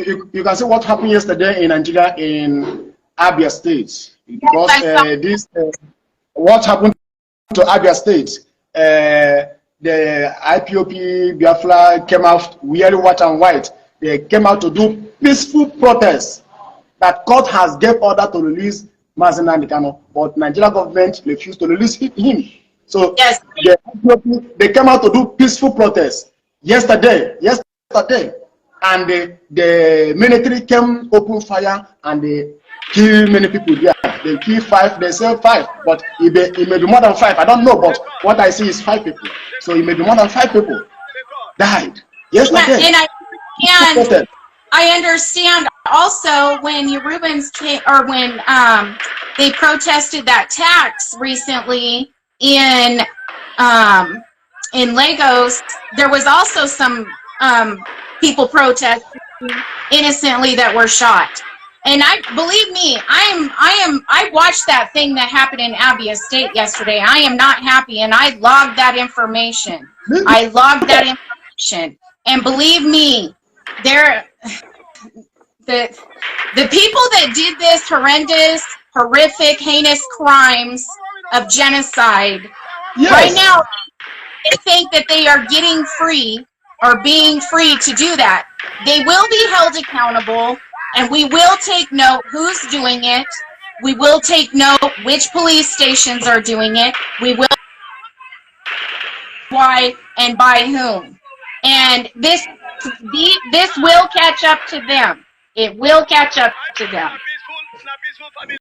you can see what happened yesterday in Nigeria in Abia State, because what happened to Abia State, the IPOP Biafra came out wearing white and white. They came out to do peaceful protests that court has gave order to release Mazi Nnamdi Kanu, but Nigeria government refused to release him. So yes, the IPOP, they came out to do peaceful protests yesterday, and the military came open fire and they kill many people there. They kill 5, they say 5, but it may be more than 5. I don't know, but what I see is 5 people. So it may be more than 5 people died yesterday. And I understand also when Yorubans came, or when they protested that tax recently in Lagos, there was also some people protesting innocently that were shot. And believe me, I watched that thing that happened in Abia State yesterday. I am not happy, and I logged that information. And believe me, the people that did this horrific, heinous crimes of genocide, right now, they think that they are getting free or being free to do that. They will be held accountable, and we will take note who's doing it. We will take note which police stations are doing it. We will why and by whom. And this will catch up to them. It will catch up to them.